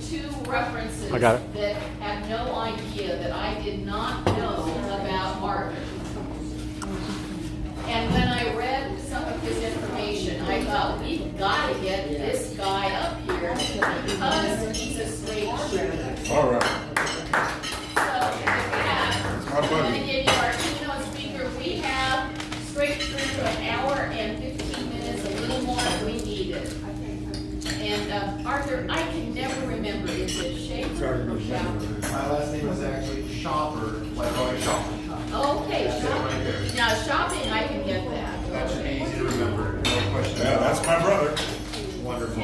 two references I got it. that have no idea that I did not know about Arthur. And when I read some of his information, I thought, we've got to get this guy up here because he's a straight shooter. All right. So, with that, I'm going to give you our keynote speaker. We have straight through an hour and 15 minutes, a little more if we need it. And Arthur, I can never remember, is it Schaefer or Shopper? My last name is actually Shopper, like going shopping. Okay, That's it right shopping. there. Now, shopping, I can get that. That should be easy to remember, no question. Yeah, that's my brother. Wonderful.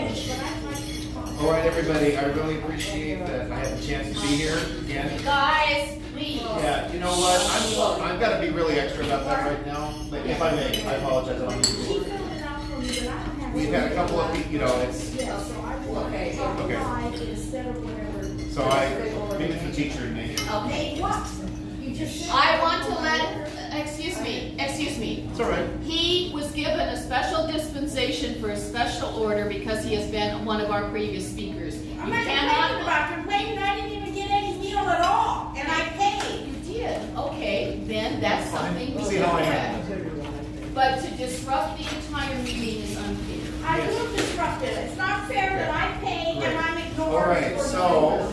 All right, everybody, I really appreciate that I had the chance to be here again. Guys, please. Yeah, you know what, I've got to be really extra about that right now, but if I may, I apologize, I don't need to be. We've had a couple of people, you know, it's, Okay. okay. So maybe it's the teacher in me. Okay. I want to excuse me. It's all right. He was given a special dispensation for a special order because he has been one of our previous speakers. I'm not complaining about complaining. I didn't even get any meal at all, and I paid. You did. Okay, then that's something we See can how I correct. am. But to disrupt the entire meeting is unfair. I will disrupt it. It's not fair that I pay and I'm ignored. All right, for so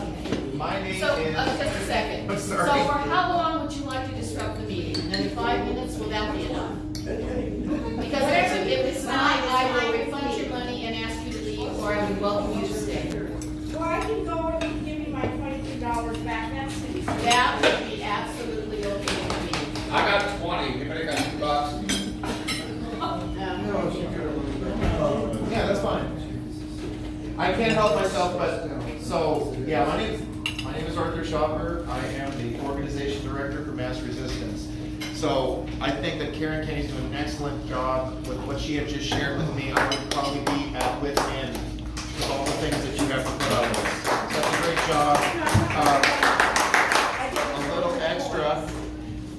my name So, is. just a second. I'm So sorry. for how long would you like to disrupt the meeting? And in 5 minutes, will that be enough? Because if it's not, I will refund your money and ask you to leave, or I would welcome you to stay. Well, I can go and give me my $22 back. That's it. That would be absolutely okay with me. I got 20. Anybody got $2? Yeah, that's fine. I can't help myself, but, so, yeah, my name is Arthur Shopper. I am the organization director for MassResistance. So I think that Karen Kenny's doing an excellent job with what she had just shared with me. I would probably be at wit's end with all the things that you have to put up with. Such a great job. A little extra.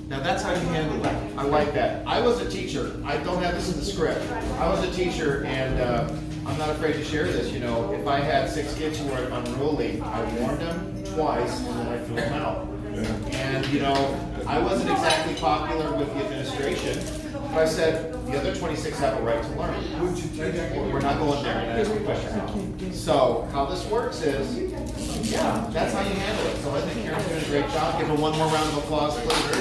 Now that's how you handle it. I like that. I was a teacher. I don't have this in the script. I was a teacher, and I'm not afraid to share this. You know, if I had 6 kids who were unruly, I warned them twice, and then I threw them out. And you know, I wasn't exactly popular with the administration, but I said the other 26 have a right to learn. We're not going there and ask a question. So how this works is, yeah, that's how you handle it. So I think Karen's doing a great job. Give her one more round of applause, please.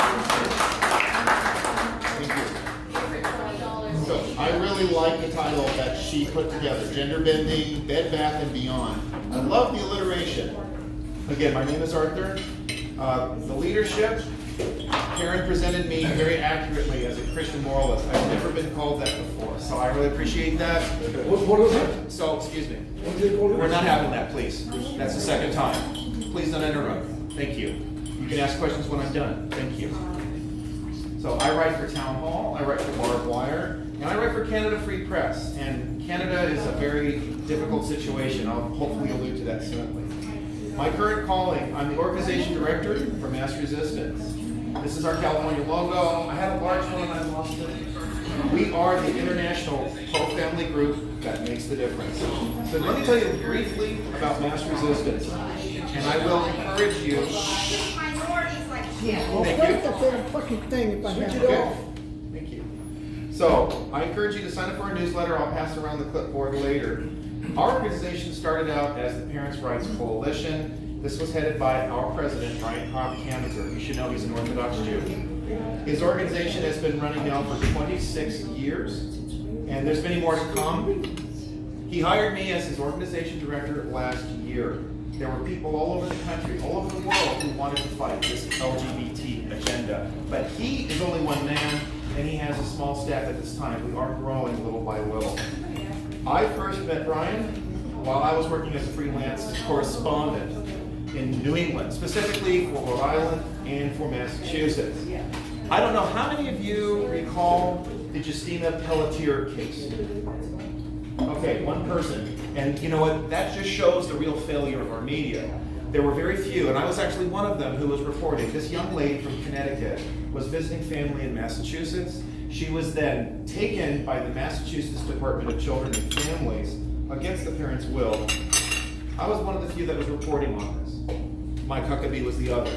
Thank you. So I really like the title that she put together, Gender Bending, Bed Bath and Beyond. I love the alliteration. Again, my name is Arthur. The leadership, Karen presented me very accurately as a Christian moralist. I've never been called that before, so I really appreciate that. What is it? So, excuse me. What do they call it? We're not having that, please. That's the second time. Please don't interrupt. Thank you. You can ask questions when I'm done. Thank you. So I write for Town Hall, I write for Barbed Wire, and I write for Canada Free Press. And Canada is a very difficult situation. I'll hopefully allude to that soon. My current calling, I'm the organization director for MassResistance. This is our California logo. I had a large one and I lost it. We are the international pro-family group that makes the difference. So let me tell you briefly about MassResistance. And I will encourage you. Minorities like Yeah, well, Thank break you. that damn fucking thing if I have Okay. to. Thank you. So, I encourage you to sign up for our newsletter. I'll pass around the clipboard later. Our organization started out as the Parents' Rights Coalition. This was headed by our president, Brian Kammerer. You should know he's an Orthodox Jew. His organization has been running now for 26 years, and there's many more to come. He hired me as his organization director last year. There were people all over the country, all over the world, who wanted to fight this LGBT agenda. But he is only one man, and he has a small staff at this time. We are growing little by little. I first met Brian while I was working as a freelance correspondent in New England, specifically for Rhode Island and for Massachusetts. I don't know how many of you recall the Justina Pelletier case. Okay, one person. And you know what? That just shows the real failure of our media. There were very few, and I was actually one of them who was reporting. This young lady from Connecticut was visiting family in Massachusetts. She was then taken by the Massachusetts Department of Children and Families, against the parents' will, I was one of the few that was reporting on this. Mike Huckabee was the other.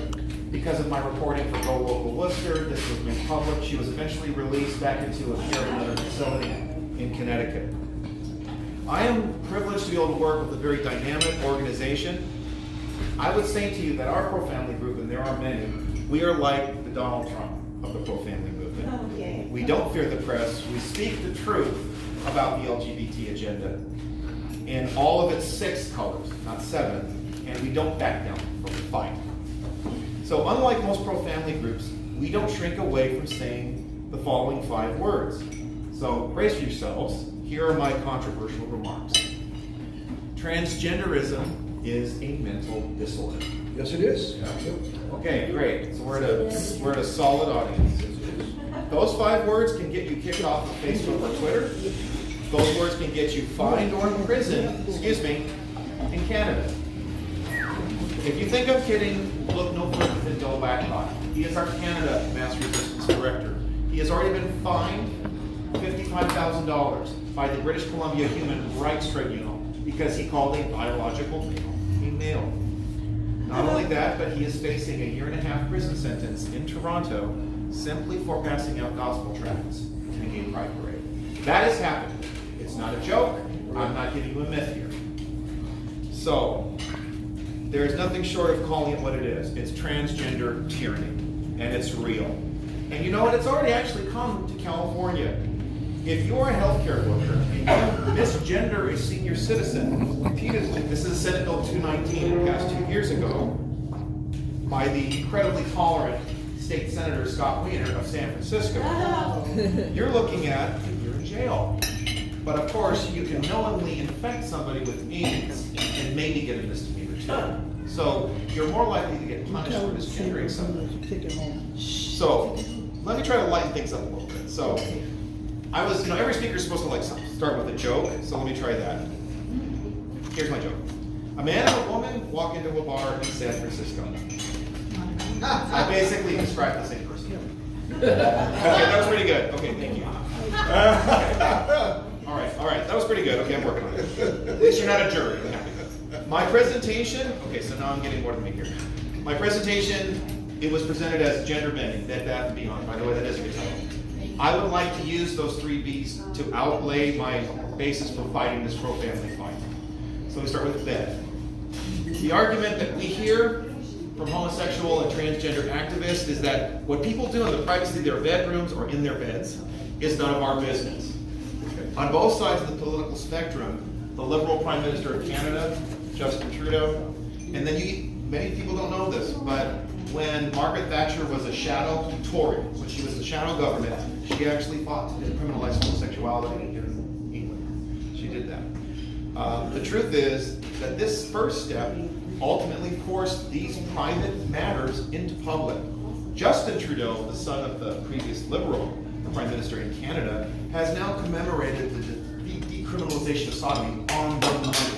Because of my reporting for Go Local Worcester, this was made public. She was eventually released back into a care and living facility in Connecticut. I am privileged to be able to work with a very dynamic organization. I would say to you that our pro-family group, and there are many, we are like the Donald Trump of the pro-family movement. Okay. We don't fear the press. We speak the truth about the LGBT agenda in all of its 6 colors, not 7, and we don't back down from the fight. So unlike most pro-family groups, we don't shrink away from saying the following 5 words. So brace yourselves. Here are my controversial remarks. Transgenderism is a mental disorder. Yes, it is. Okay, great. So we're at a solid audience. Those 5 words can get you kicked off of Facebook or Twitter. Those words can get you fined or imprisoned, in Canada. If you think I'm kidding, look no further than Bill Blackhawk. He is our Canada MassResistance director. He has already been fined $55,000 by the British Columbia Human Rights Tribunal because he called a biological male a male. Not only that, but he is facing a 1.5-year prison sentence in Toronto simply for passing out gospel tracts in a gay pride parade. That has happened. It's not a joke. I'm not giving you a myth here. So, there is nothing short of calling it what it is. It's transgender tyranny, and it's real. And you know what? It's already actually come to California. If you're a healthcare worker and you misgender a senior citizen, repeatedly, this is Senate Bill 219, passed 2 years ago by the incredibly tolerant State Senator Scott Wiener of San Francisco, you're looking at, you're in jail. But of course, you can knowingly infect somebody with AIDS and maybe get a misdemeanor too. So you're more likely to get punished for misgendering somebody. So let me try to lighten things up a little bit. So every speaker is supposed to start with a joke. So let me try that. Here's my joke. A man and a woman walk into a bar in San Francisco. I basically described the same person. Okay, that was pretty good. Okay, thank you. All right, that was pretty good. Okay, I'm working on it. At least you're not a jury. I'm happy. My presentation, okay, so now I'm getting more to me here. My presentation, it was presented as gender bending, Bed Bath and Beyond. By the way, that is a good title. I would like to use those 3 B's to outlay my basis for fighting this pro-family fight. So we start with bed. The argument that we hear from homosexual and transgender activists is that what people do in the privacy of their bedrooms or in their beds is none of our business. On both sides of the political spectrum, the Liberal Prime Minister of Canada, Justin Trudeau, and then many people don't know this, but when Margaret Thatcher was a shadow Tory, when she was the shadow government, she actually fought to decriminalize homosexuality in England. She did that. The truth is that this first step ultimately forced these private matters into public. Justin Trudeau, the son of the previous Liberal Prime Minister in Canada, has now commemorated the decriminalization of sodomy on the money.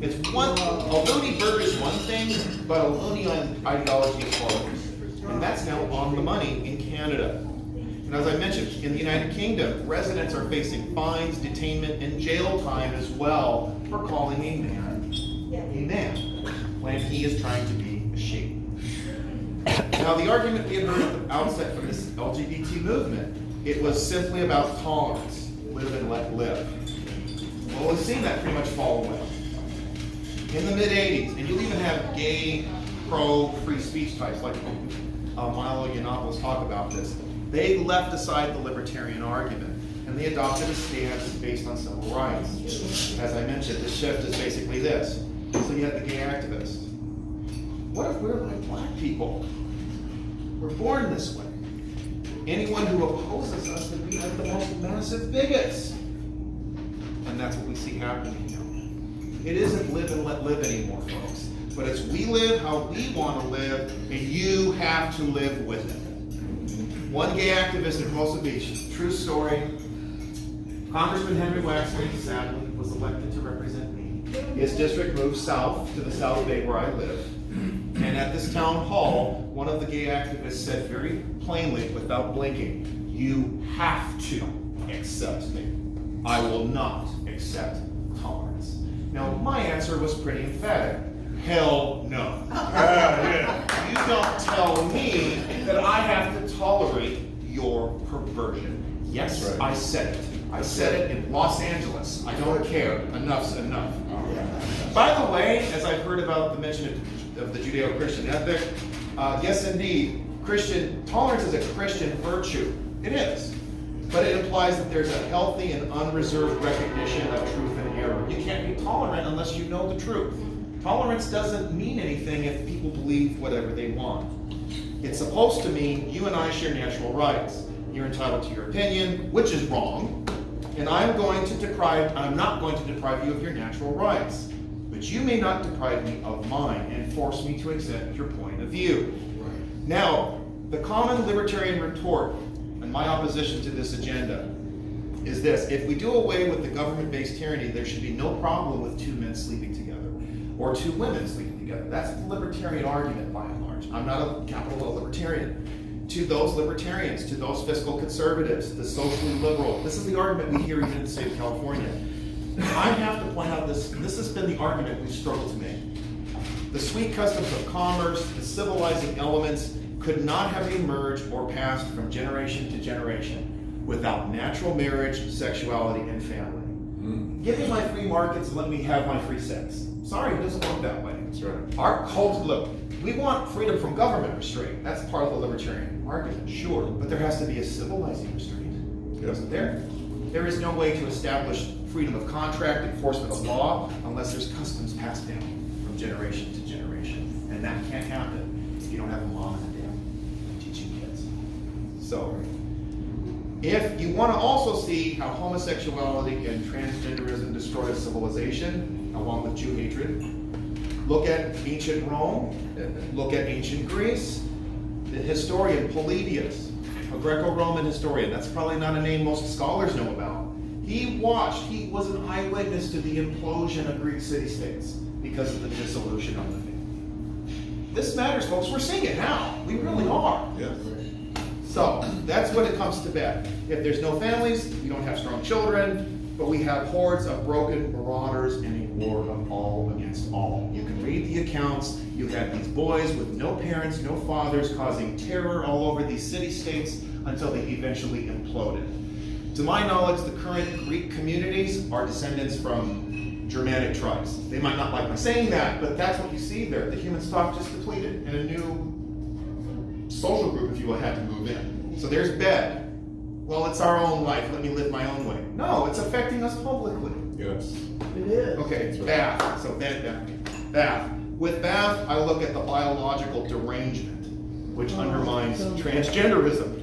It's a loony burger is one thing, but a loony ideology is far worse. And that's now on the money in Canada. And as I mentioned, in the United Kingdom, residents are facing fines, detainment, and jail time as well for calling a man when he is trying to be a she. Now, the argument we had heard at the outset from this LGBT movement, it was simply about tolerance, live and let live. Well, we've seen that pretty much fall away. In the mid-'80s, and you'll even have gay, pro-free speech types like Milo Yiannopoulos talk about this, they left aside the libertarian argument, and they adopted a stance based on civil rights. As I mentioned, the shift is basically this. So you have the gay activist. What if we're like black people? We're born this way. Anyone who opposes us would be like the most massive bigots. And that's what we see happening now. It isn't live and let live anymore, folks. But it's we live how we want to live, and you have to live with it. One gay activist in Hermosa Beach, true story, Congressman Henry Waxman, sadly, was elected to represent me. His district moved south to the South Bay where I live. And at this town hall, one of the gay activists said very plainly, without blinking, you have to accept me. I will not accept tolerance. Now, my answer was pretty emphatic. Hell no. Yeah. You don't tell me that I have to tolerate your perversion. Yes, That's right. I said it. I said it in Los Angeles. I don't care. Enough's enough. By the way, as I've heard about the mention of the Judeo-Christian ethic, yes indeed, Christian tolerance is a Christian virtue. It is. But it implies that there's a healthy and unreserved recognition of truth and error. You can't be tolerant unless you know the truth. Tolerance doesn't mean anything if people believe whatever they want. It's supposed to mean you and I share natural rights. You're entitled to your opinion, which is wrong, and I'm not going to deprive you of your natural rights. But you may not deprive me of mine and force me to accept your point of view. Right. Now, the common libertarian retort and my opposition to this agenda is this: if we do away with the government-based tyranny, there should be no problem with two men sleeping together or two women sleeping together. That's the libertarian argument by and large. I'm not a capital L libertarian. To those libertarians, to those fiscal conservatives, the socially liberal, this is the argument we hear even in the state of California. I have to point out this has been the argument we've struggled to make. The sweet customs of commerce, the civilizing elements could not have emerged or passed from generation to generation without natural marriage, sexuality, and family. Give me my free markets and let me have my free sex. Sorry, it doesn't work that way. That's right. Our culture, look, we want freedom from government restraint. That's part of the libertarian argument, sure. But there has to be a civilizing restraint. Isn't there? There is no way to establish freedom of contract, enforcement of law, unless there's customs passed down from generation to generation. And that can't happen if you don't have a mom and a dad teaching kids. So, if you want to also see how homosexuality and transgenderism destroy civilization, along with Jew hatred, look at ancient Rome, look at ancient Greece. The historian Polybius, a Greco-Roman historian, that's probably not a name most scholars know about. He was an eyewitness to the implosion of Greek city-states because of the dissolution of the faith. This matters, folks. We're seeing it now. We really are. Yes. So, that's what it comes to bet. If there's no families, we don't have strong children, but we have hordes of broken marauders and a war of all against all. You can read the accounts. You had these boys with no parents, no fathers, causing terror all over these city-states until they eventually imploded. To my knowledge, the current Greek communities are descendants from Germanic tribes. They might not like my saying that, but that's what you see there. The human stock just depleted, and a new social group, if you will, had to move in. So there's bed. Well, it's our own life. Let me live my own way. No, it's affecting us publicly. Yes. It is. Okay, bath. So bath. With bath, I look at the biological derangement, which undermines transgenderism.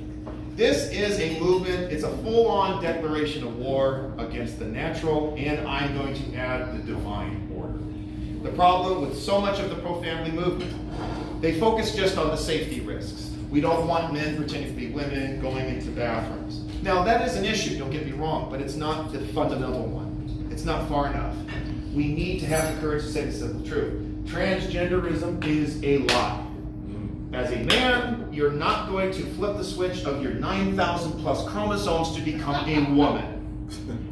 This is a movement, it's a full-on declaration of war against the natural, and I'm going to add the divine order. The problem with so much of the pro-family movement, they focus just on the safety risks. We don't want men pretending to be women going into bathrooms. Now, that is an issue, don't get me wrong, but it's not the fundamental one. It's not far enough. We need to have the courage to say the simple truth. Transgenderism is a lie. As a man, you're not going to flip the switch of your 9,000 plus chromosomes to become a woman.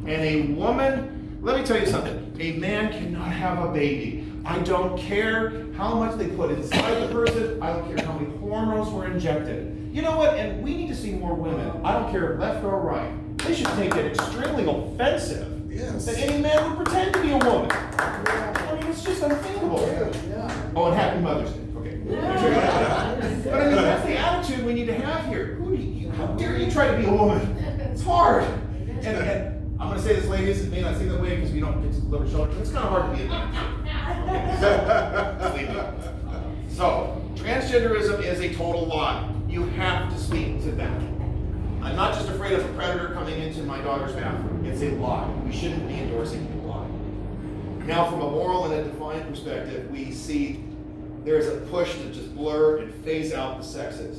And a woman, let me tell you something, a man cannot have a baby. I don't care how much they put inside the person, I don't care how many hormones were injected. You know what, and we need to see more women, I don't care left or right. They should take it extremely offensive that any man would pretend to be a woman. I mean, it's just unthinkable. Oh, and happy Mother's Day. Okay. But I mean, that's the attitude we need to have here. How dare you try to be a woman? It's hard. And I'm going to say this, ladies, it may not seem that way because we don't get to deliver children, but it's kind of hard to be a man. So, transgenderism is a total lie. You have to speak to that. I'm not just afraid of a predator coming into my daughter's bathroom. It's a lie. We shouldn't be endorsing a lie. Now, from a moral and a defiant perspective, we see there's a push to just blur and phase out the sexes.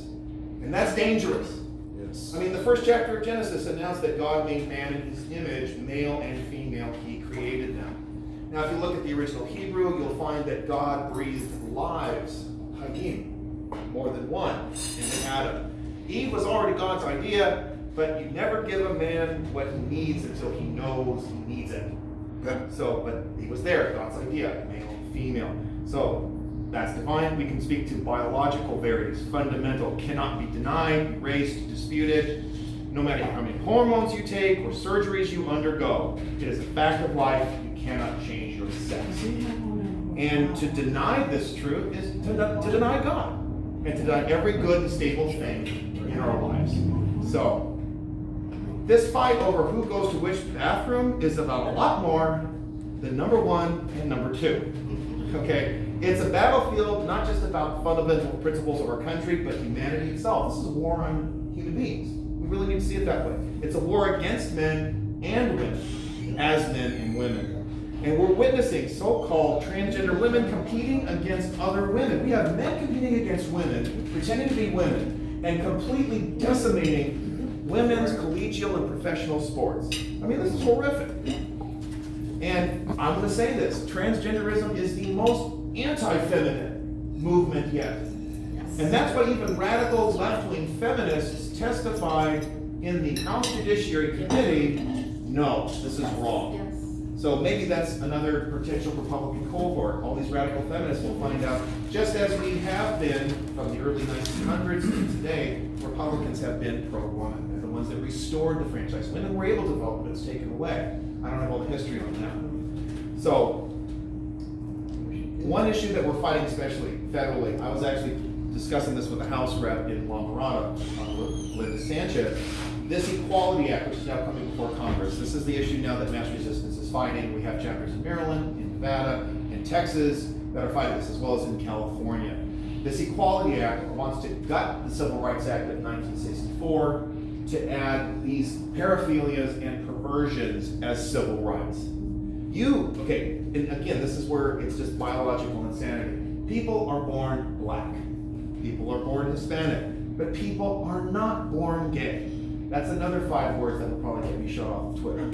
And that's dangerous. Yes. I mean, the first chapter of Genesis announced that God made man in his image, male and female, he created them. Now, if you look at the original Hebrew, you'll find that God breathed lives, hayim, more than one, into Adam. Eve was already God's idea, but you never give a man what he needs until he knows he needs it. So, but he was there, God's idea, male, female. So that's divine. We can speak to biological verities, fundamental, cannot be denied, erased, disputed. No matter how many hormones you take or surgeries you undergo, it is a fact of life. You cannot change your sex. And to deny this truth is to deny God and to deny every good and stable thing in our lives. So this fight over who goes to which bathroom is about a lot more than number one and number two. Okay? It's a battlefield not just about fundamental principles of our country, but humanity itself. This is a war on human beings. We really need to see it that way. It's a war against men and women, as men and women. And we're witnessing so-called transgender women competing against other women. We have men competing against women, pretending to be women, and completely decimating women's collegial and professional sports. I mean, this is horrific. And I'm going to say this, transgenderism is the most anti-feminine movement yet. And that's why even radical left-wing feminists testified in the House Judiciary Committee, no, this is wrong. So maybe that's another potential Republican cohort. All these radical feminists will find out, just as we have been from the early 1900s to today, Republicans have been pro-woman. They're the ones that restored the franchise. Women were able to vote, but it's taken away. I don't have all the history on that. So, one issue that we're fighting especially federally, I was actually discussing this with the House rep in La Mirada, Linda Sanchez, this Equality Act, which is now coming before Congress. This is the issue now that MassResistance is fighting. We have chapters in Maryland, in Nevada, in Texas that are fighting this, as well as in California. This Equality Act wants to gut the Civil Rights Act of 1964 to add these paraphilias and perversions as civil rights. Okay, and again, this is where it's just biological insanity. People are born black. People are born Hispanic. But people are not born gay. That's another 5 words that would probably get me shut off of Twitter.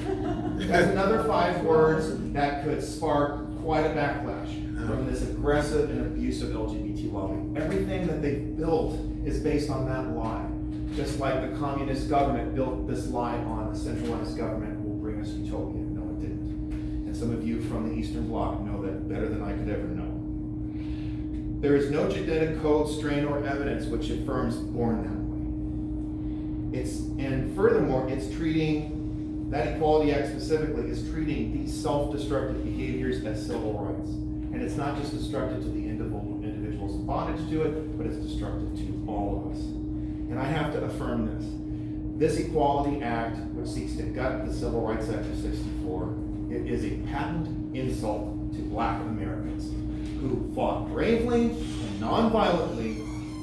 That's another 5 words that could spark quite a backlash from this aggressive and abusive LGBT lobby. Everything that they've built is based on that lie. Just like the communist government built this lie on a centralized government will bring us utopia. No, it didn't. And some of you from the Eastern Bloc know that better than I could ever know. There is no genetic code, strain, or evidence which affirms born that way. And furthermore, it's treating, that Equality Act specifically is treating these self-destructive behaviors as civil rights. And it's not just destructive to the individuals in bondage to it, but it's destructive to all of us. And I have to affirm this. This Equality Act, which seeks to gut the Civil Rights Act of '64, it is a patent insult to black Americans who fought bravely and non-violently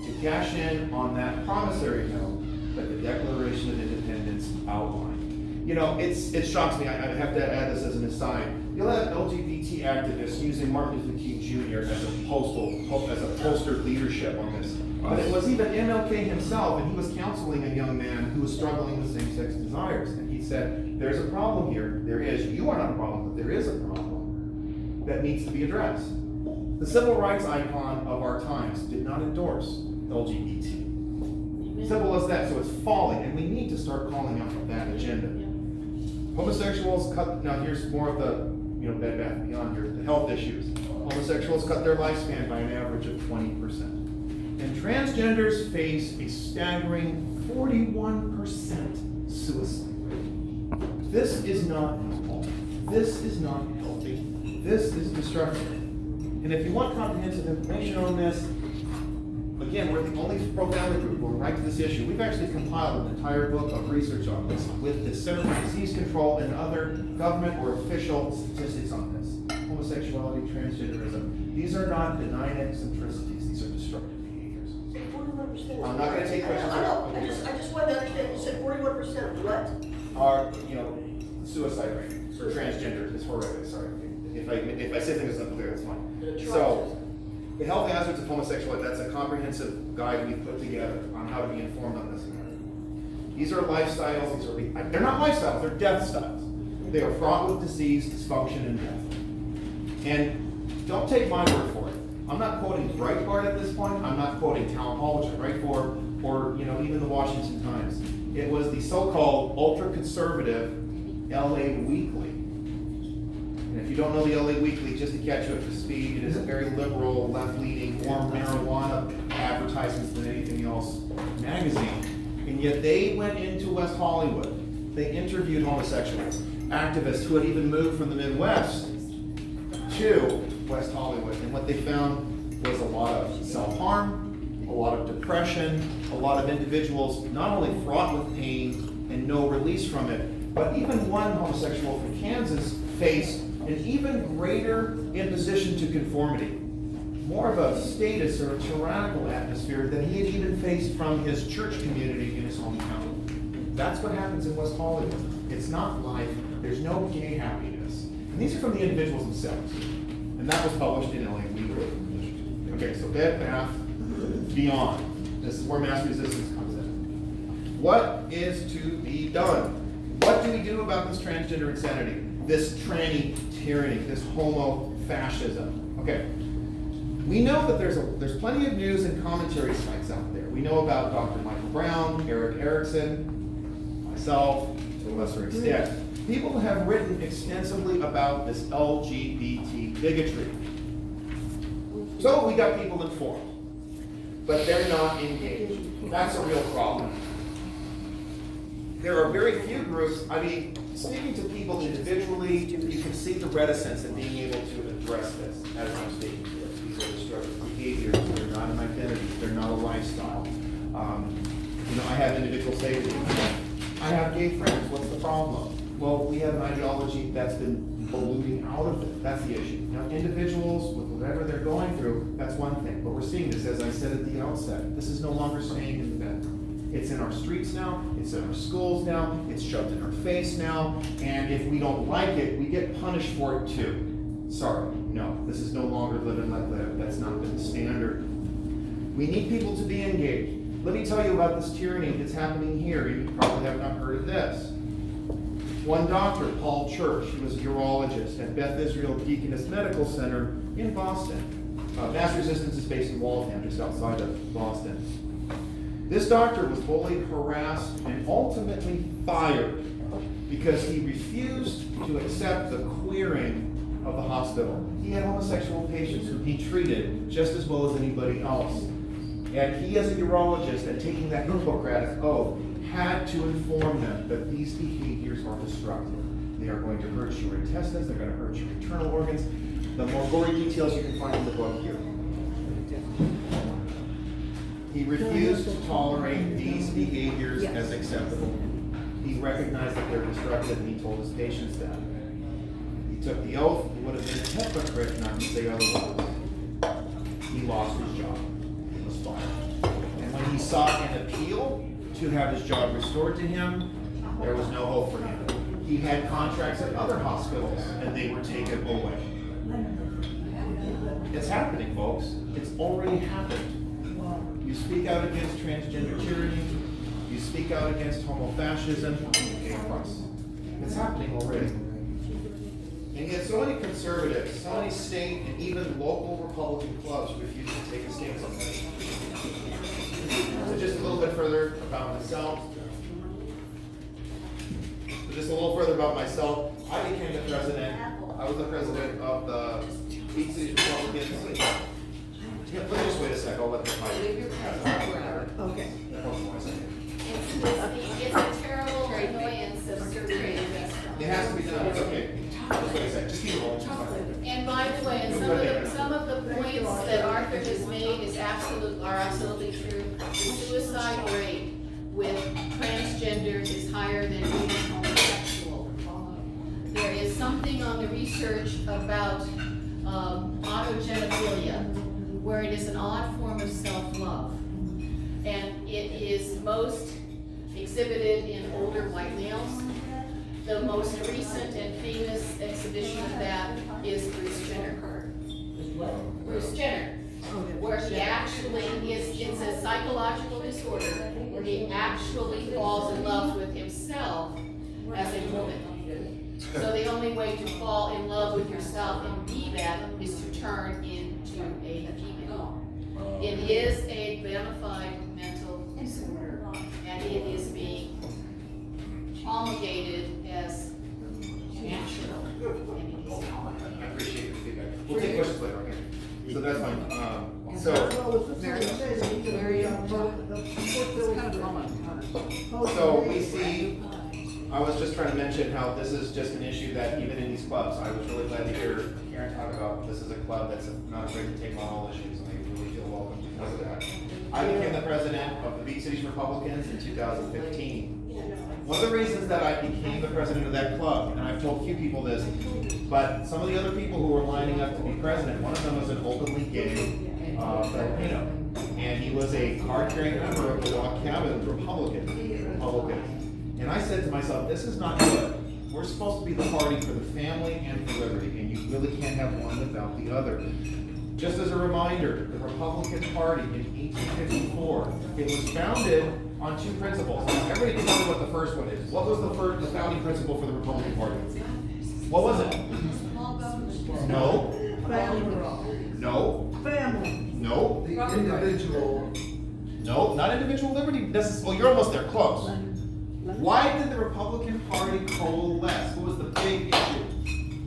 to cash in on that promissory note that the Declaration of Independence outlined. You know, it shocks me. I have to add this as an aside. You'll have LGBT activists using Martin Luther King Jr. as a poster leadership on this. But it was even MLK himself, and he was counseling a young man who was struggling with same-sex desires. And he said, there's a problem here. There is. You are not a problem, but there is a problem that needs to be addressed. The civil rights icon of our times did not endorse LGBT. Simple as that. So it's falling, and we need to start calling out that agenda. Homosexuals cut. Now here's more of the Bed Bath & Beyond here. The health issues. Homosexuals cut their lifespan by an average of 20%, and transgenders face a staggering 41% suicide rate. This is not normal. This is not healthy. This is destructive. And if you want comprehensive information on this, again, we're the only pro-family group who will write to this issue. We've actually compiled an entire book of research on this with the Center for Disease Control and other government or official statistics on this. Homosexuality, transgenderism. These are not benign eccentricities. These are destructive behaviors. 41%. I'm not going to take questions. I know. I just wanted to understand. You said 41% what? Our, suicide rate for transgender is horrific. Sorry. If I say things unclear, that's fine. So, the health hazards of homosexuality, that's a comprehensive guide we've put together on how to be informed on this matter. These are lifestyles, they're not lifestyles, they're death styles. They are fraught with disease, dysfunction, and death. And don't take my word for it. I'm not quoting Breitbart at this point, I'm not quoting Town Hall, which I write for, or even the Washington Times. It was the so-called ultra-conservative LA Weekly And if you don't know the LA Weekly, just to catch you up to speed, it is a very liberal, left-leaning, more marijuana advertisements than anything else magazine. And yet they went into West Hollywood. They interviewed homosexual activists who had even moved from the Midwest to West Hollywood. And what they found was a lot of self-harm, a lot of depression, a lot of individuals not only fraught with pain and no release from it, but even one homosexual from Kansas faced an even greater imposition to conformity. More of a status or a tyrannical atmosphere than he had even faced from his church community in his hometown. That's what happens in West Hollywood. It's not life. There's no gay happiness. And these are from the individuals themselves. And that was published in LA Weekly. Okay, so Bed Bath Beyond. This is where mass resistance comes in. What is to be done? What do we do about this transgender insanity? This tranny tyranny, this homo fascism? Okay. We know that there's plenty of news and commentary sites out there. We know about Dr. Michael Brown, Eric Erickson, myself, to a lesser extent. People have written extensively about this LGBT bigotry. So we got people informed, but they're not engaged. That's a real problem. There are very few groups, speaking to people individually, you can see the reticence in being able to address this as I'm speaking to this. These are destructive behaviors, they're not an identity, they're not a lifestyle. I have individuals say to me, I have gay friends, what's the problem? Well, we have an ideology that's been polluting out of it. That's the issue. Now, individuals, with whatever they're going through, that's one thing. But we're seeing this, as I said at the outset, this is no longer staying in the bedroom. It's in our streets now, it's in our schools now, it's shoved in our face now, and if we don't like it, we get punished for it too. Sorry, no, this is no longer live and let live. That's not been the standard. We need people to be engaged. Let me tell you about this tyranny that's happening here. You probably have not heard of this. One doctor, Paul Church, he was a urologist at Beth Israel Deaconess Medical Center in Boston. MassResistance is based in Waltham, just outside of Boston. This doctor was bullied, harassed, and ultimately fired because he refused to accept the queering of the hospital. He had homosexual patients who he treated just as well as anybody else. And he, as a urologist, and taking that Hippocratic oath, had to inform them that these behaviors are destructive. They are going to hurt your intestines, they're going to hurt your internal organs. The more gory details you can find in the book here. He refused to tolerate these behaviors as acceptable. He recognized that they're destructive, and he told his patients that. He took the oath. He would have been a hypocrite not to say otherwise. He lost his job. He was fired. And when he sought an appeal to have his job restored to him, there was no hope for him. He had contracts at other hospitals, and they were taken away. It's happening, folks. It's already happened. You speak out against transgender tyranny, you speak out against homo-fascism, you pay a price. It's happening already. And yet so many conservatives, so many state and even local Republican clubs refuse to take a stance on this. So just a little bit further about myself. I became the president. I was the president of the Beach City Republicans. Yeah, please wait a sec. I'll let the mic. Okay. It's a terrible annoyance of certain restaurants. It has to be done. It's okay. Just wait a sec. Just keep rolling. And by the way, and some of the points that Arthur has made are absolutely true. The suicide rate with transgenders is higher than even homosexual. There is something on the research about autogenophilia, where it is an odd form of self-love. And it is most exhibited in older white males. The most recent and famous exhibition of that is Bruce Jenner. Bruce Jenner, where he actually it's a psychological disorder where he actually falls in love with himself as a woman. So the only way to fall in love with yourself and be that is to turn into a female. It is a bona fide mental disorder, and it is being promulgated as natural, and it is not. So that's fine. So, so we see, I was just trying to mention how this is just an issue that even in these clubs, I was really glad to hear Karen talk about this is a club that's not afraid to take on all issues, and I really feel welcome because of that. I became the president of the Beach Cities Republicans in 2015. One of the reasons that I became the president of that club, and I've told a few people this, but some of the other people who were lining up to be president, one of them was an openly gay Filipino, and he was a card-carrying member of the Log Cabin Republican. And I said to myself, this is not good. We're supposed to be the party for the family and for liberty, and you really can't have one without the other. Just as a reminder, the Republican Party in 1854, it was founded on two principles. Now, everybody can tell me what the first one is. What was the founding principle for the Republican Party? What was it? No. No. Family. No. The individual. No, not individual liberty necessarily. Well, you're almost there, close. Why did the Republican Party coalesce? What was the big issue?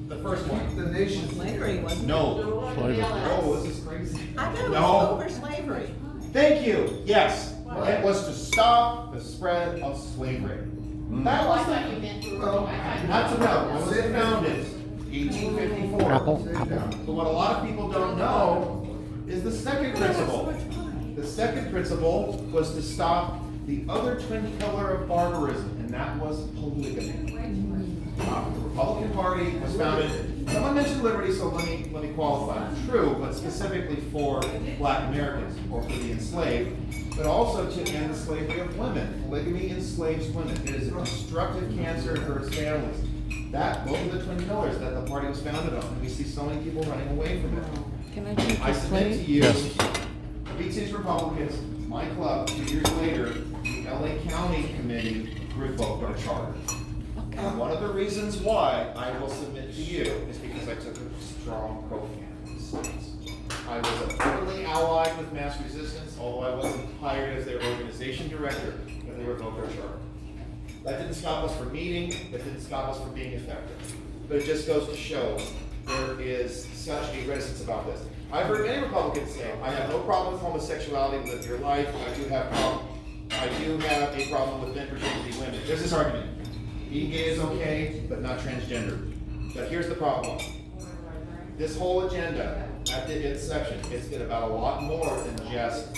The first one. The nation. Slavery, wasn't it? No. Oh, this is crazy. I thought it was No. over slavery. Thank you. Yes. It was to stop the spread of slavery. That Oh, I was thought you meant for, I thought. not to know. It was founded 1854. But what a lot of people don't know is the second principle. The second principle was to stop the other twin pillar of barbarism, and that was polygamy. The Republican Party was founded, someone mentioned liberty, so let me qualify. True, but specifically for Black Americans or for the enslaved, but also to end the slavery of women. Polygamy enslaves women. It is a destructive cancer and hurts families. Those are the twin pillars that the party was founded on, and we see so many people running away from it. Can I take I this submit to plate? you, the Beach Cities Republicans, my club, 2 years later, the LA County Committee revoked our charter. And one of the reasons why I will submit to you is because I took a strong pro-family stance. I was openly allied with MassResistance, although I wasn't hired as their organization director when they revoked our charter. That didn't stop us from meeting, that didn't stop us from being effective. But it just goes to show there is such a reticence about this. I've heard many Republicans say, I have no problem with homosexuality, live your life, I do have a problem with men pretending to be women. There's this argument. Being gay is okay, but not transgender. But here's the problem. This whole agenda, at the inception, it's been about a lot more than just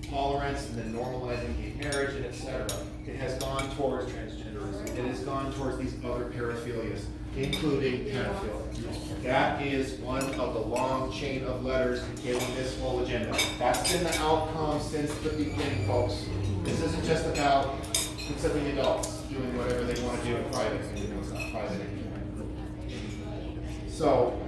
tolerance and then normalizing gay marriage and etc. It has gone towards transgenderism. It has gone towards these other paraphilias, including pedophilia. That is one of the long chain of letters containing this whole agenda. That's been the outcome since the beginning, folks. This isn't just about consenting adults doing whatever they want to do in private. It's not private anymore. So,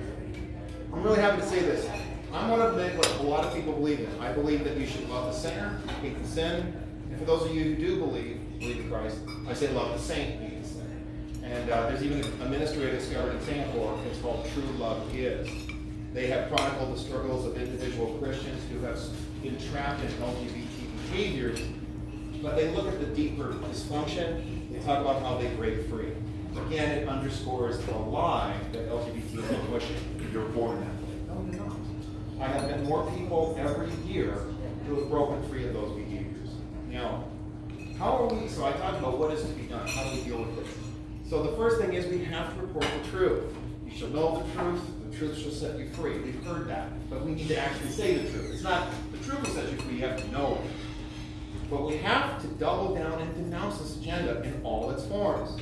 I'm really happy to say this. I'm one of what a lot of people believe in. I believe that you should love the sinner, hate the sin. And for those of you who do believe in Christ, I say love the saint, hate the sinner. And there's even a ministry I discovered in Singapore. It's called True Love Is. They have chronicled the struggles of individual Christians who have been trapped in LGBT behaviors, but they look at the deeper dysfunction. They talk about how they break free. Again, it underscores the lie that LGBT is a pushing. You're born that way. No, you're not. I have met more people every year who have broken free of those behaviors. Now, how are we, so I talked about what is to be done. How do we deal with this? So the first thing is we have to report the truth. You shall know the truth shall set you free. We've heard that, but we need to actually say the truth. It's not the truth will set you free, you have to know it. But we have to double down and denounce this agenda in all its forms.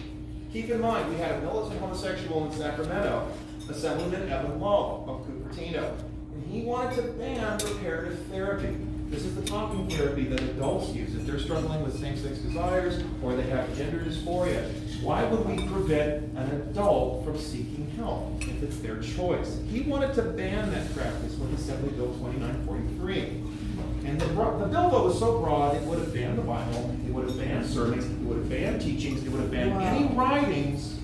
Keep in mind, we had a militant homosexual in Sacramento, Assemblyman Evan Love of Cupertino, and he wanted to ban reparative therapy. This is the talking therapy that adults use if they're struggling with same-sex desires or they have gender dysphoria. Why would we prevent an adult from seeking help if it's their choice? He wanted to ban that practice with Assembly Bill 2943. And the bill, though, was so broad, it would have banned the Bible, it would have banned sermons, it would have banned teachings, it would have banned any writings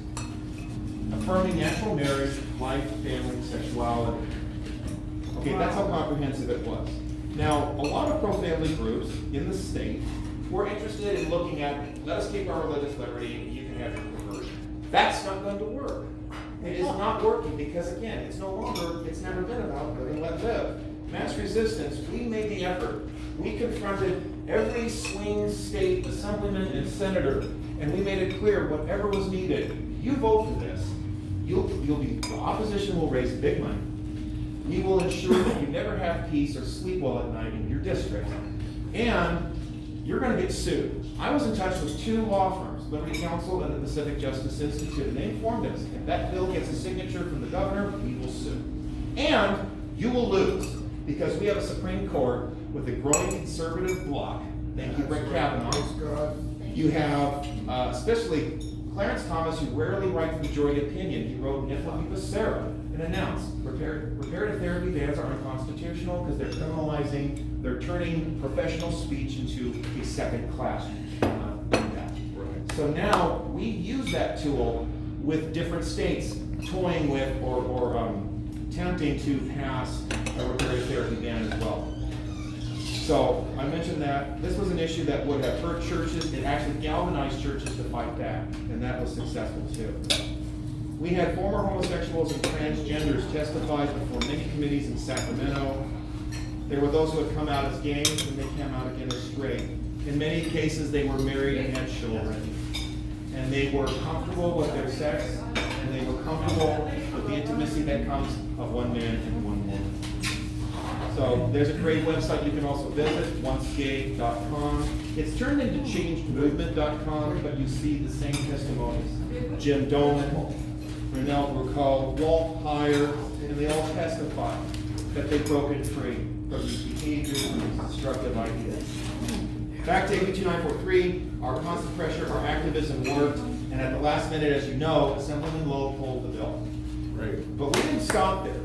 affirming natural marriage, life, family, sexuality. Okay, that's how comprehensive it was. Now, a lot of pro-family groups in the state were interested in looking at, let us keep our religious liberty, you can have your conversion. That's not going to work. It is not working because, again, it's no longer, it's never been about living, let live. Mass Resistance, we made the effort. We confronted every swing state assemblyman and senator, and we made it clear whatever was needed. You vote for this. The opposition will raise big money. We will ensure that you never have peace or sleep well at night in your district. And you're gonna get sued. I was in touch with 2 law firms, Liberty Counsel and the Pacific Justice Institute, and they informed us, if that bill gets a signature from the governor, we will sue. And you will lose, because we have a Supreme Court with a growing conservative bloc. Thank you, Brett Kavanaugh. You have, especially Clarence Thomas, who rarely writes majority opinion. He wrote an FW Sarah and announced, reparative therapy bans are unconstitutional because they're turning professional speech into a second class. You cannot do that. Right. So now we use that tool with different states toying with or attempting to pass a reparative therapy ban as well. So I mentioned that this was an issue that would have hurt churches. It actually galvanized churches to fight back, and that was successful too. We had former homosexuals and transgenders testify before many committees in Sacramento. There were those who had come out as gay, and they came out again as straight. In many cases, they were married and had children. And they were comfortable with their sex, and they were comfortable with the intimacy that comes of one man and one woman. So there's a great website you can also visit, oncegay.com. It's turned into changedmovement.com, but you see the same testimonies. Jim Dolan, Renell Brucall, Walt Heyer, and they all testify that they've broken free from these behaviors and these destructive ideas. Back to AB 2943, our constant pressure, our activism worked, and at the last minute, as you know, Assemblyman Lowe pulled the bill. Right. But we didn't stop there.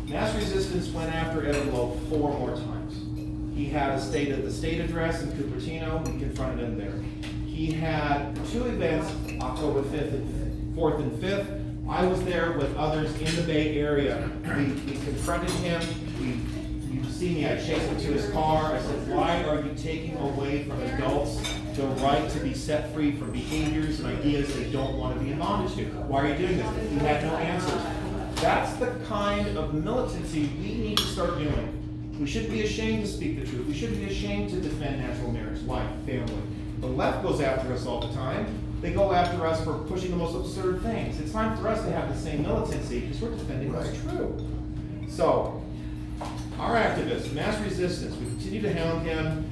Mass Resistance went after Evan Lowe 4 more times. He had the state address in Cupertino. We confronted him there. He had 2 events, October 4th and 5th. I was there with others in the Bay Area. We confronted him. You see me, I chased him to his car. I said, why are you taking away from adults the right to be set free from behaviors and ideas they don't want to be in bondage to? Why are you doing this? He had no answers. That's the kind of militancy we need to start doing. We shouldn't be ashamed to speak the truth. We shouldn't be ashamed to defend natural marriage, life, family. The left goes after us all the time. They go after us for pushing the most absurd things. It's time for us to have the same militancy because we're defending what's true. So, our activists, Mass Resistance, we continue to hound him.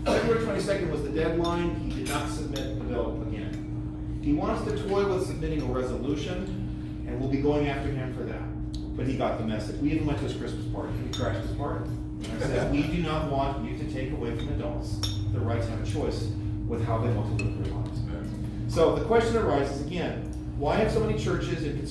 February 22nd was the deadline. He did not submit the bill again. He wants to toy with submitting a resolution, and we'll be going after him for that. But he got the message. We even went to his Christmas party. He crashed his party. And I said, we do not want you to take away from adults the right to have a choice with how they want to live their lives. So the question arises again, why have so many churches and conservative